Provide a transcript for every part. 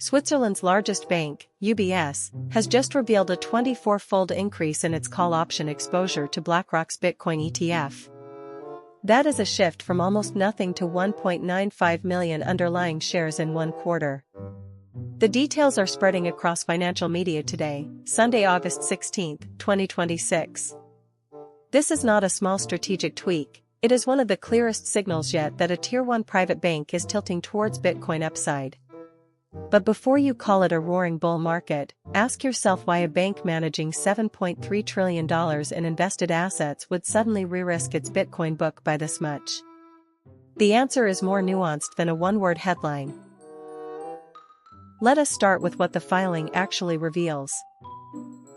Switzerland's largest bank, UBS, has just revealed a 24-fold increase in its call option exposure to BlackRock's Bitcoin ETF. That is a shift from almost nothing to 1.95 million underlying shares in one quarter. The details are spreading across financial media today, Sunday, August 16, 2026. This is not a small strategic tweak, it is one of the clearest signals yet that a Tier 1 private bank is tilting towards Bitcoin upside. But before you call it a roaring bull market, ask yourself why a bank managing $7.3 trillion in invested assets would suddenly re-risk its Bitcoin book by this much. The answer is more nuanced than a one-word headline. Let us start with what the filing actually reveals.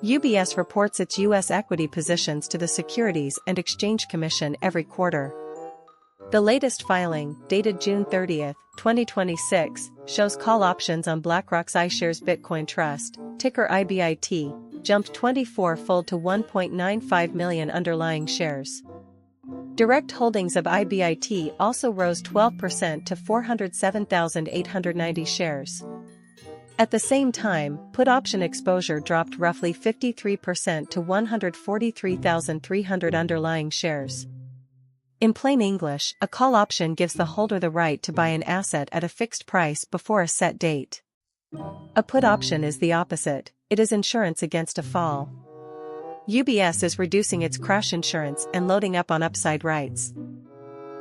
UBS reports its U.S. equity positions to the Securities and Exchange Commission every quarter. The latest filing, dated June 30, 2026, shows call options on BlackRock's iShares Bitcoin Trust, ticker IBIT, jumped 24-fold to 1.95 million underlying shares. Direct holdings of IBIT also rose 12% to 407,890 shares. At the same time, put option exposure dropped roughly 53% to 143,300 underlying shares. In plain English, a call option gives the holder the right to buy an asset at a fixed price before a set date. A put option is the opposite, it is insurance against a fall. UBS is reducing its crash insurance and loading up on upside rights.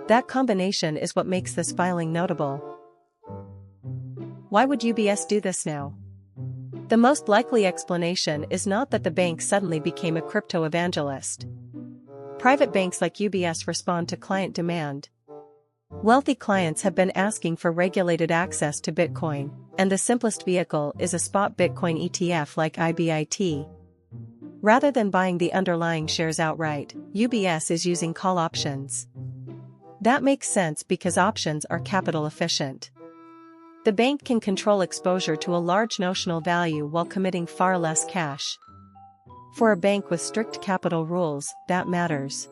That combination is what makes this filing notable. Why would UBS do this now? The most likely explanation is not that the bank suddenly became a crypto evangelist. Private banks like UBS respond to client demand. Wealthy clients have been asking for regulated access to Bitcoin, and the simplest vehicle is a spot Bitcoin ETF like IBIT. Rather than buying the underlying shares outright, UBS is using call options. That makes sense because options are capital efficient. The bank can control exposure to a large notional value while committing far less cash. For a bank with strict capital rules, that matters.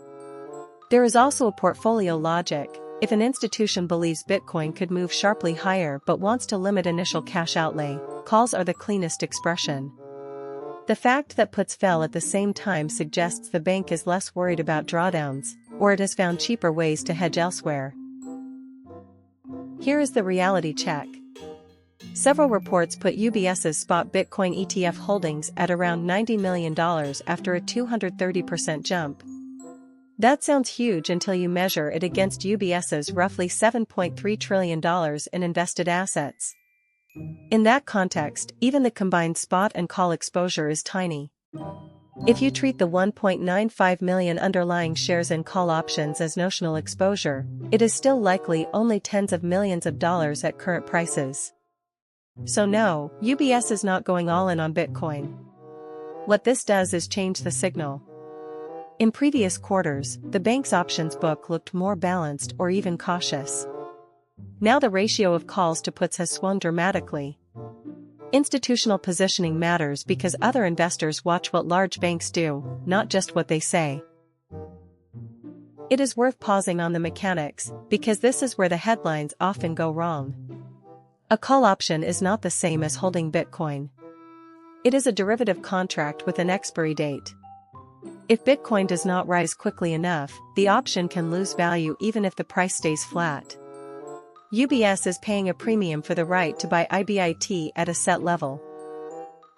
There is also a portfolio logic. If an institution believes Bitcoin could move sharply higher but wants to limit initial cash outlay, calls are the cleanest expression. The fact that puts fell at the same time suggests the bank is less worried about drawdowns, or it has found cheaper ways to hedge elsewhere. Here is the reality check. Several reports put UBS's spot Bitcoin ETF holdings at around $90 million after a 230% jump. That sounds huge until you measure it against UBS's roughly $7.3 trillion in invested assets. In that context, even the combined spot and call exposure is tiny. If you treat the 1.95 million underlying shares in call options as notional exposure, it is still likely only tens of millions of dollars at current prices. So no, UBS is not going all in on Bitcoin. What this does is change the signal. In previous quarters, the bank's options book looked more balanced or even cautious. Now the ratio of calls to puts has swung dramatically. Institutional positioning matters because other investors watch what large banks do, not just what they say. It is worth pausing on the mechanics, because this is where the headlines often go wrong. A call option is not the same as holding Bitcoin. It is a derivative contract with an expiry date. If Bitcoin does not rise quickly enough, the option can lose value even if the price stays flat. UBS is paying a premium for the right to buy IBIT at a set level.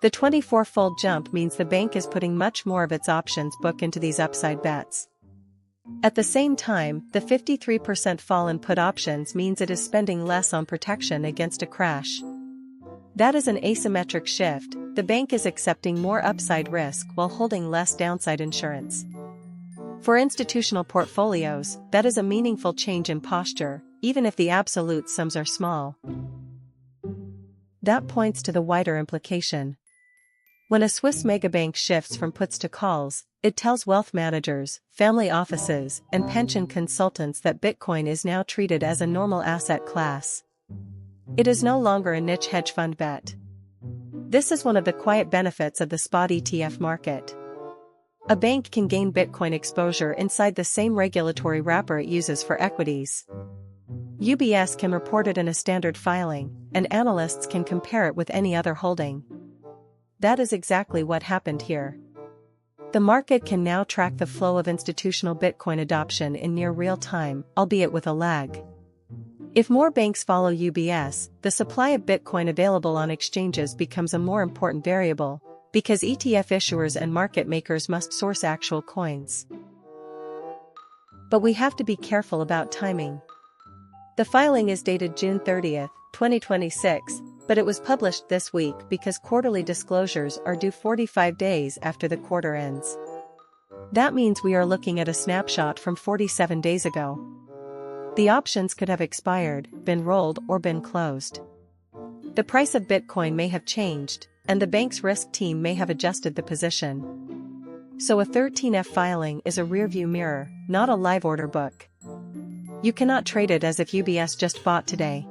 The 24-fold jump means the bank is putting much more of its options book into these upside bets. At the same time, the 53% fall in put options means it is spending less on protection against a crash. That is an asymmetric shift. The bank is accepting more upside risk while holding less downside insurance. For institutional portfolios, that is a meaningful change in posture, even if the absolute sums are small. That points to the wider implication. When a Swiss megabank shifts from puts to calls, it tells wealth managers, family offices, and pension consultants that Bitcoin is now treated as a normal asset class. It is no longer a niche hedge fund bet. This is one of the quiet benefits of the spot ETF market. A bank can gain Bitcoin exposure inside the same regulatory wrapper it uses for equities. UBS can report it in a standard filing, and analysts can compare it with any other holding. That is exactly what happened here. The market can now track the flow of institutional Bitcoin adoption in near real time, albeit with a lag. If more banks follow UBS, the supply of Bitcoin available on exchanges becomes a more important variable, because ETF issuers and market makers must source actual coins. But we have to be careful about timing. The filing is dated June 30, 2026, but it was published this week because quarterly disclosures are due 45 days after the quarter ends. That means we are looking at a snapshot from 47 days ago. The options could have expired, been rolled, or been closed. The price of Bitcoin may have changed, and the bank's risk team may have adjusted the position. So a 13F filing is a rearview mirror, not a live order book. You cannot trade it as if UBS just bought today.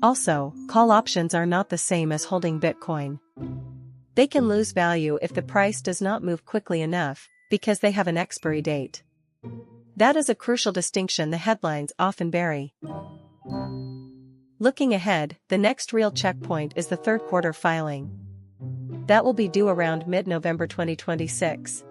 Also, call options are not the same as holding Bitcoin. They can lose value if the price does not move quickly enough, because they have an expiry date. That is a crucial distinction the headlines often bury. Looking ahead, the next real checkpoint is the third quarter filing. That will be due around mid-November 2026.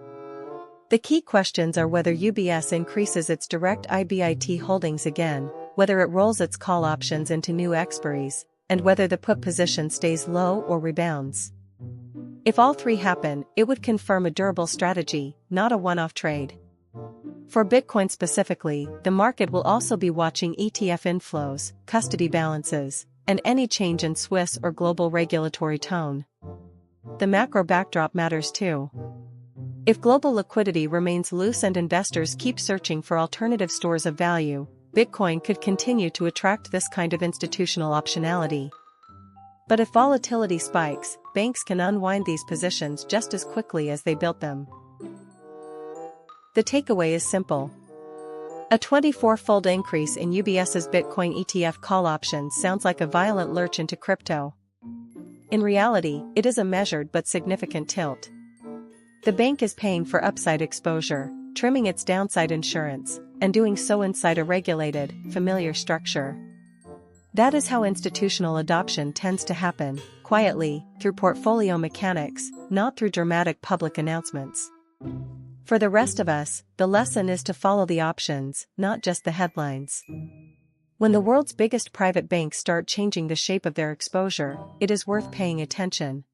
The key questions are whether UBS increases its direct IBIT holdings again, whether it rolls its call options into new expiries, and whether the put position stays low or rebounds. If all three happen, it would confirm a durable strategy, not a one-off trade. For Bitcoin specifically, the market will also be watching ETF inflows, custody balances, and any change in Swiss or global regulatory tone. The macro backdrop matters too. If global liquidity remains loose and investors keep searching for alternative stores of value, Bitcoin could continue to attract this kind of institutional optionality. But if volatility spikes, banks can unwind these positions just as quickly as they built them. The takeaway is simple. A 24-fold increase in UBS's Bitcoin ETF call options sounds like a violent lurch into crypto. In reality, it is a measured but significant tilt. The bank is paying for upside exposure, trimming its downside insurance, and doing so inside a regulated, familiar structure. That is how institutional adoption tends to happen, quietly, through portfolio mechanics, not through dramatic public announcements. For the rest of us, the lesson is to follow the options, not just the headlines. When the world's biggest private banks start changing the shape of their exposure, it is worth paying attention.